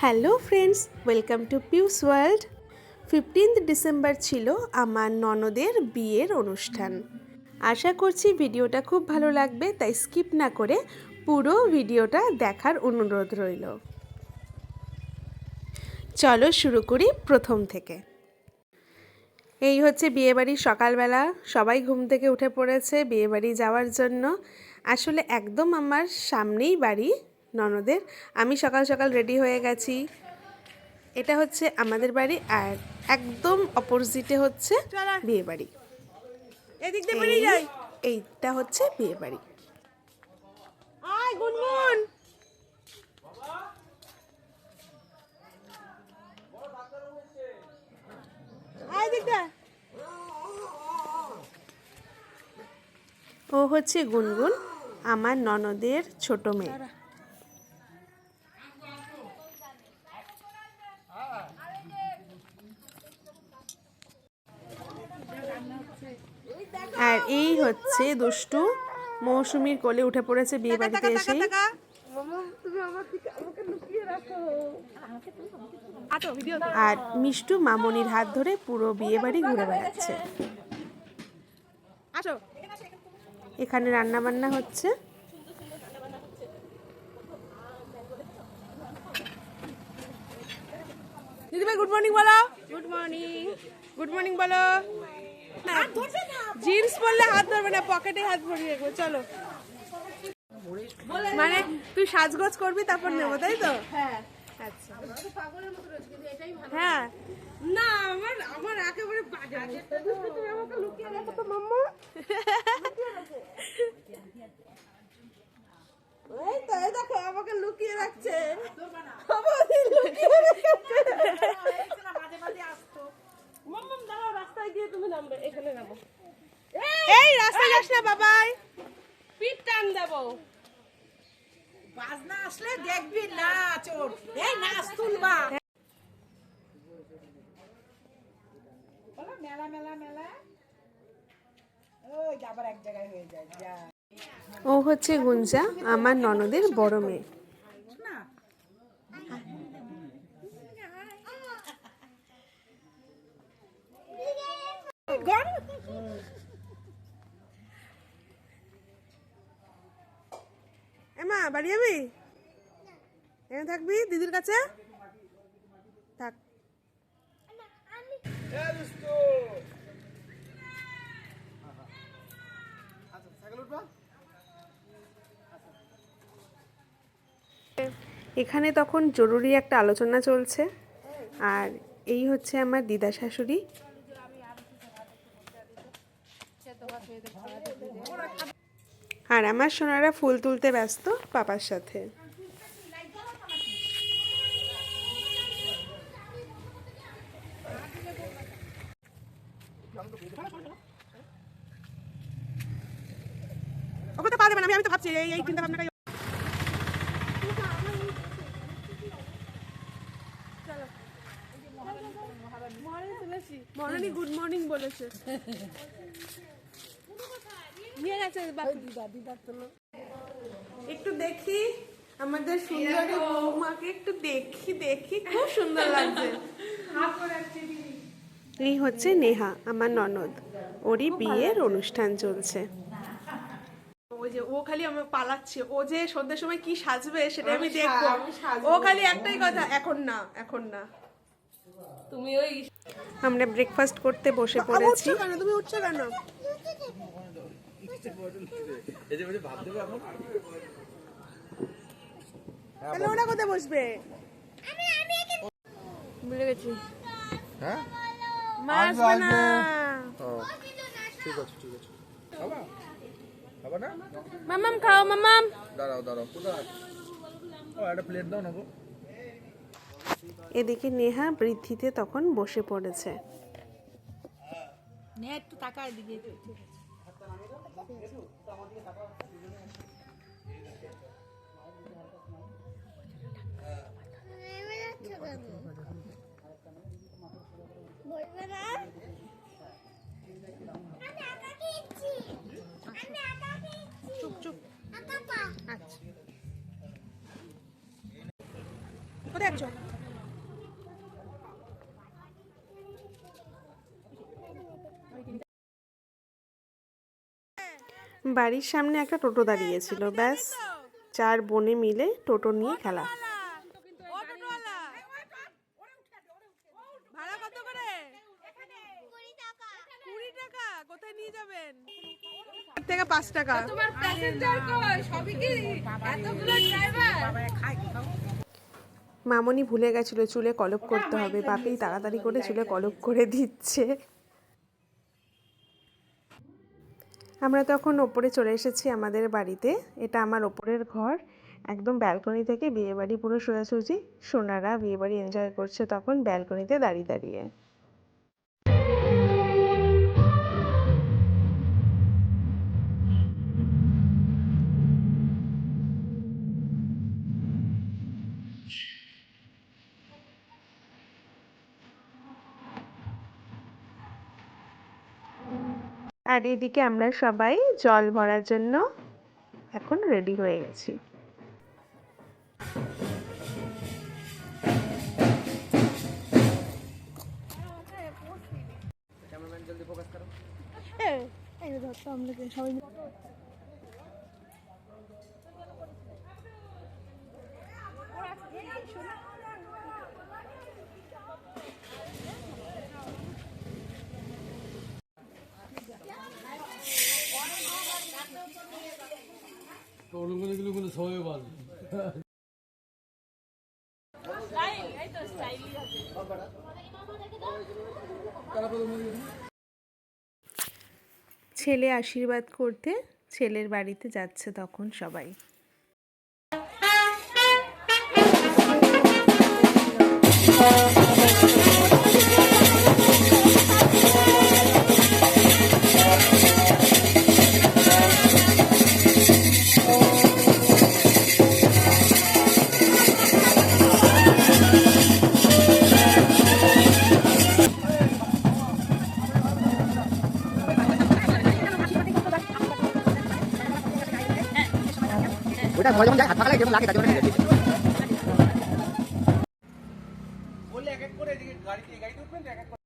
Hello friends, welcome to পিউস world. 15 December ছিল আমার ননদের বিয়ের অনুষ্ঠান। আশা করছি ভিডিওটা খুব ভালো লাগবে, তাই স্কিপ না করে পুরো ভিডিওটা দেখার অনুরোধ রইল। চলো শুরু করি প্রথম থেকে। এই হচ্ছে বিয়েবাড়ির সকালবেলা, সবাই ঘুম থেকে উঠে পড়েছে বিয়েবাড়ি যাওয়ার জন্য। আসলে একদম আমার সামনেই বাড়ি ননদের। আমি সকাল সকাল রেডি হয়ে গেছি। এটা হচ্ছে আমাদের বাড়ি, আর একদম অপোজিটে হচ্ছে বিয়ে বাড়ি। এদিক দিয়ে বেরিয়ে যাই। এইটা হচ্ছে বিয়ে বাড়ি। আয় গুনগুন, আয় দিকটা। ও হচ্ছে গুনগুন, আমার ননদের ছোট মেয়ে। আর এই হচ্ছে দুষ্টু, মৌসুমীর কোলে উঠে পড়েছে বিয়ে বাড়িতে এসে। আর মিষ্টু মামনির হাত ধরে পুরো বিয়ে বাড়ি ঘুরে বেড়াচ্ছে। এখানে রান্না বান্না হচ্ছে। দিদিভাই গুড মর্নিং বলো। গুড মর্নিং, গুড মর্নিং বলো। জিন্স পরলে হাত ধরবে না, পকেটে হাত ভরিয়ে রাখবে। চলো, মানে তুই সাজগোজ করবি তারপর নেবো, তাই তো? হ্যাঁ আচ্ছা। হ্যাঁ না, আমার আমার একেবারে তুমি আমাকে লুকিয়ে রাখো তো মাম্মা। এই তো, এই দেখো আমাকে লুকিয়ে রাখছে। রাস্তায় গিয়ে তুমি নামবে, এখানে নামো। এই রাস্তায় যাস না বাবাই, পিঠ টান দেবো। বাজনা আসলে দেখবি নাচ, ওর এই নাচ তুলবা। মেলা মেলা মেলা, ওই আবার এক জায়গায় হয়ে যায়। যা, ও হচ্ছে গুঞ্জা, আমার ননদের বড় মেয়ে। এমা বাড়ি যাবি? এখানে থাকবি দিদির কাছে? থাক। এখানে তখন জরুরি একটা আলোচনা চলছে। আর এই হচ্ছে আমার দিদা শাশুড়ি। আর আমার সোনারা ফুল তুলতে ব্যস্ত পাপার সাথে। ওকে তো পা দেবে না, আমি তো ভাবছি এই চিন্তা ভাবনাটাই। মহারানী গুড মর্নিং বলেছে, নিয়ে গেছে একটু দেখি আমাদের সুন্দরী বৌমাকে, একটু দেখি খুব সুন্দর লাগছে। এই হচ্ছে নেহা, আমার ননদ, ওরই বিয়ের অনুষ্ঠান চলছে। ওই যে ও খালি আমার পালাচ্ছে, ও যে সন্ধ্যার সময় কি সাজবে সেটা আমি দেখবো। ও খালি একটাই কথা, এখন না এখন না। তুমি ওই আমরা ব্রেকফাস্ট করতে বসে পড়েছি। কেন তুমি উঠছো কেন? তাহলে ওরা কোথায় বসবে? ভুলে গেছি। হ্যাঁ মাছ বানা। ঠিক আছে ঠিক আছে, খাবা না? মামাম খাও, মামাম। দাঁড়াও দাঁড়াও, কোথায়? ও একটা প্লেট দাও না গো। এদিকে নেহা বৃদ্ধিতে তখন বসে পড়েছে। নে একটু টাকা এদিকে। চুপ চুপ। আচ্ছা, কোথায় আছো? বাড়ির সামনে একটা টোটো দাঁড়িয়েছিল, ব্যাস 4 বোনে মিলে টোটো নিয়ে খেলা। ভাড়া কত করে? 20 টাকা। কোথায় নিয়ে যাবেন? থেকে 5 টাকা। তোমার প্যাসেঞ্জার কই? সবই কি এতগুলো ড্রাইভার? মামনি ভুলে গেছিল চুলে কলপ করতে হবে, বাপি তাড়াতাড়ি করে চুলে কলপ করে দিচ্ছে। আমরা তখন ওপরে চলে এসেছি আমাদের বাড়িতে। এটা আমার ওপরের ঘর, একদম ব্যালকনি থেকে বিয়েবাড়ি পুরো সোজাসুজি। সোনারা বিয়েবাড়ি এনজয় করছে তখন ব্যালকনিতে দাঁড়িয়ে দাঁড়িয়ে। আর এদিকে আমরা সবাই জল ভরার জন্য এখন রেডি হয়ে গেছি। সবাই ভালো। ছেলে আশীর্বাদ করতে ছেলের বাড়িতে যাচ্ছে তখন সবাই। ওটা ভয় যখন যায় হাত পাকালে যেমন লাগে তার জন্য বললে এক এক করে এদিকে গাড়িতে উঠবেন এক এক করে।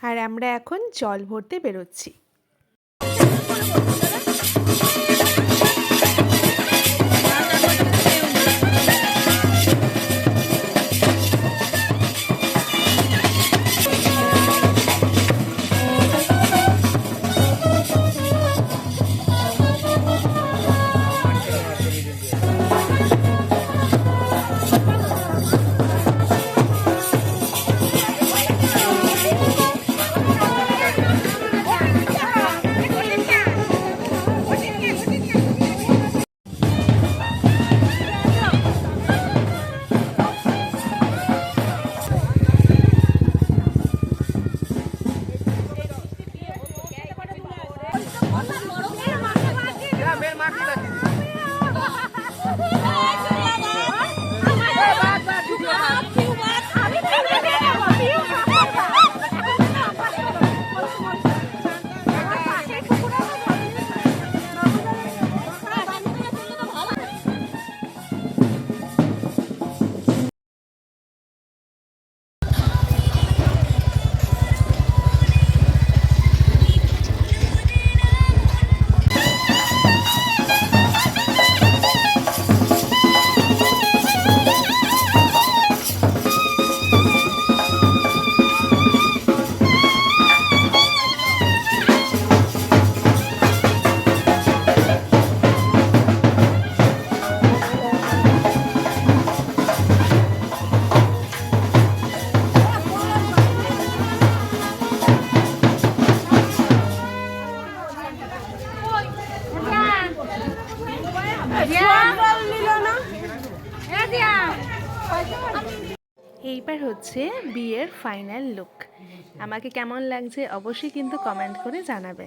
আর আমরা এখন জল ভরতে বেরোচ্ছি। এইবার হচ্ছে বিয়ের ফাইনাল লুক। আমাকে কেমন লাগছে অবশ্যই কিন্তু কমেন্ট করে জানাবে।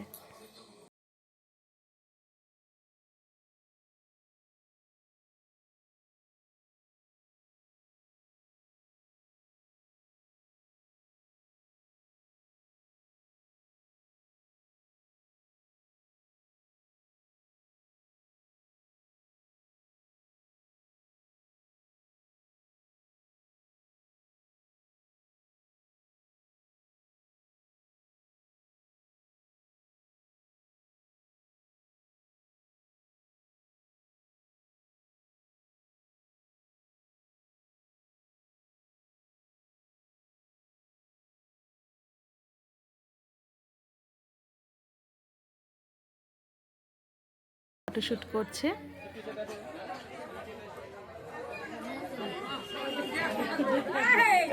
ফটোশ্যুট করছে।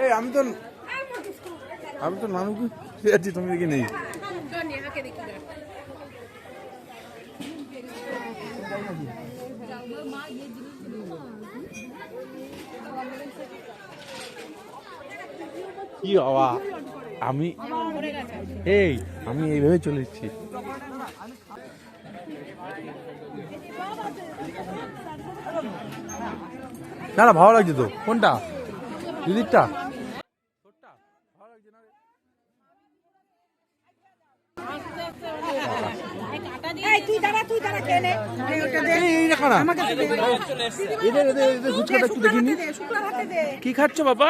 এই আমি তো নানুকে আছি, তুমি দেখি নেই। কি বাবা, আমি এইভাবে চলে এসেছি। না না, ভালো লাগছে তো। কোনটা? দিদিরটা? এই তুই দাঁড়া খেয়ে নে। এই দেখো না, এদের ফুচকাটা একটু দেখিনি। শুক্লা হাতে দে। কি খাচ্ছ বাবা?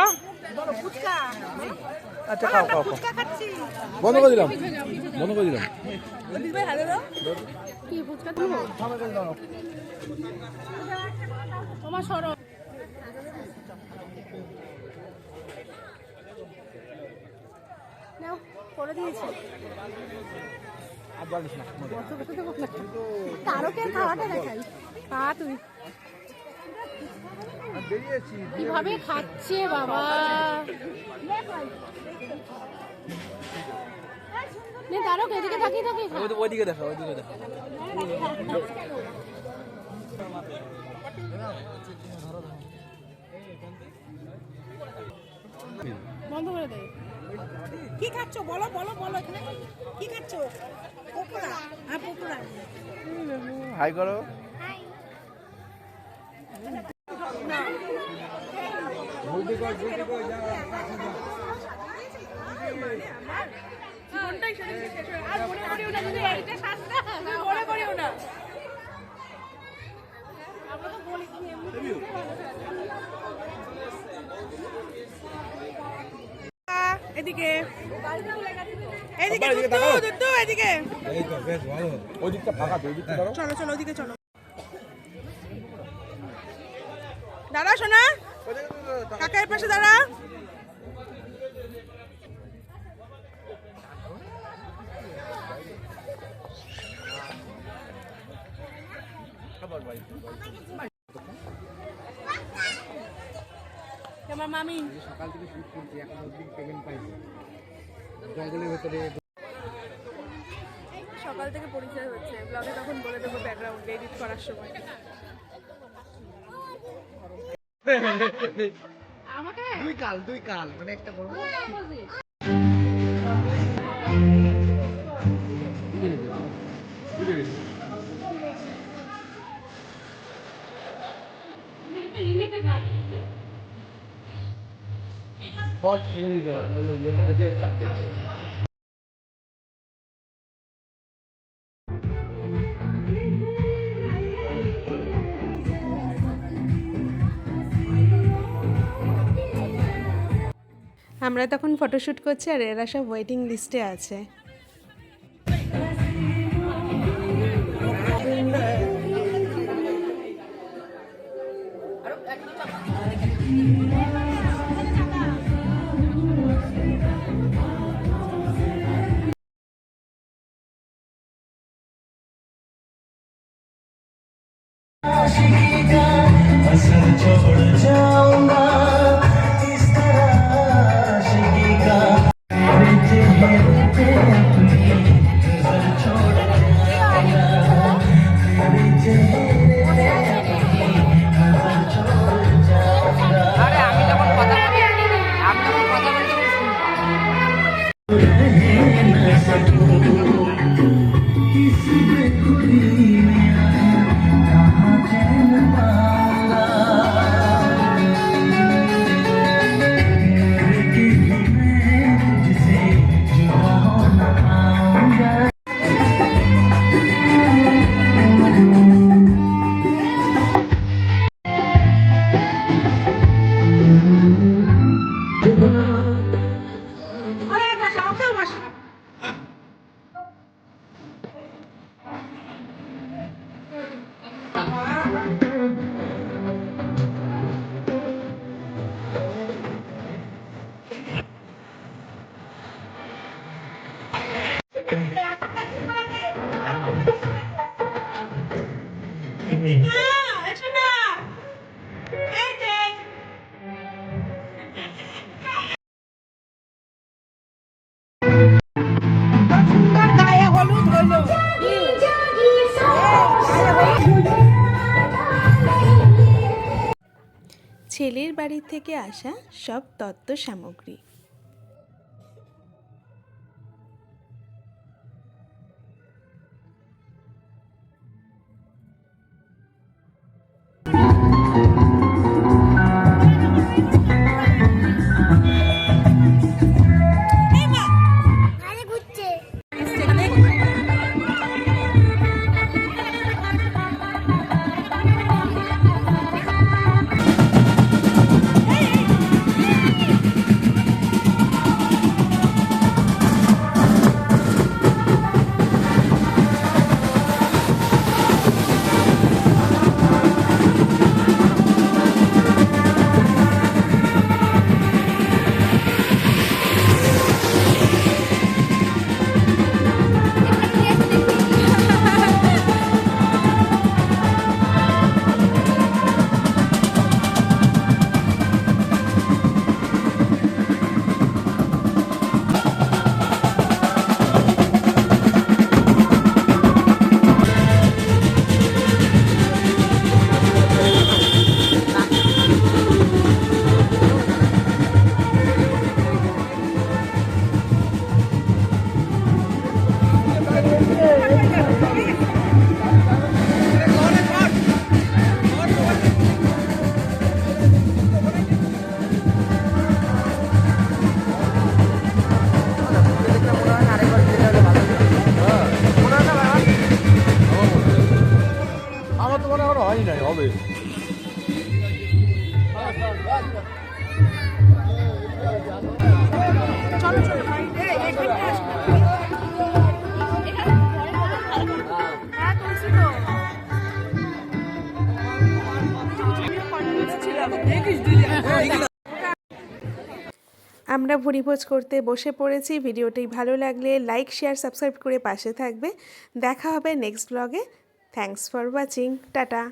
ফুচকা। আচ্ছা খাও খাও খাও। ফুচকা খাচ্ছি। বন্ধ করে দিলাম। কি ফুচকা দেবো? তোমার সরো। নাও, করে দিয়েছি। তারকের খাওয়াটা দেখাই। খা তুই। কিভাবে খাচ্ছে বাবা। নে তারক, এদিকে তাকিয়ে তাকিয়ে খা। ওইদিকে দেখো, ওইদিকে দেখো। বন্ধ করে দে। কি খাচ্ছ বলো এখানে কি খাচ্ছ? পকোড়া। হ্যাঁ পকোড়া। হাই করো। জীবনটাই সেদিকে শেষ হয়ে আর মনে করিও না যদি এইটা শাস্তা মনে করিও না। আমরা তো বলি কি এমনি এদিকে দুধু এদিকে। এই তো বেশ ভালো। ওই দিকটা ফাঁকা তো, ওই দিকটা ধরো। চলো ওদিকে চলো। দাঁড়া শোনা, কাকার পাশে দাঁড়া। আমার মামি সকাল থেকে শুট করছি, এখন অবধি পেমেন্ট পাইনি। জঙ্গলের ভেতরে সকাল থেকে পরিচয় হচ্ছে, ব্লগে তখন বলে দেবো ব্যাকগ্রাউন্ড এডিট করার সময়। আমাকে দুই কাল মানে একটা বড় আমরা তখন ফটোশ্যুট করছি আর এরা সব ওয়েটিং লিস্টে আছে। গায়ে হলুদ হলো ছেলের বাড়ি থেকে আসা সব তত্ত্ব সামগ্রী। আমার তো মনে হয় হয় নাই, হবে। আমরা ভুরিভোজ করতে বসে পড়েছি। ভিডিওটি ভালো লাগলে লাইক, শেয়ার, সাবস্ক্রাইব করে পাশে থাকবে। দেখা হবে নেক্সট ব্লগে। Thanks for watching. টাটা।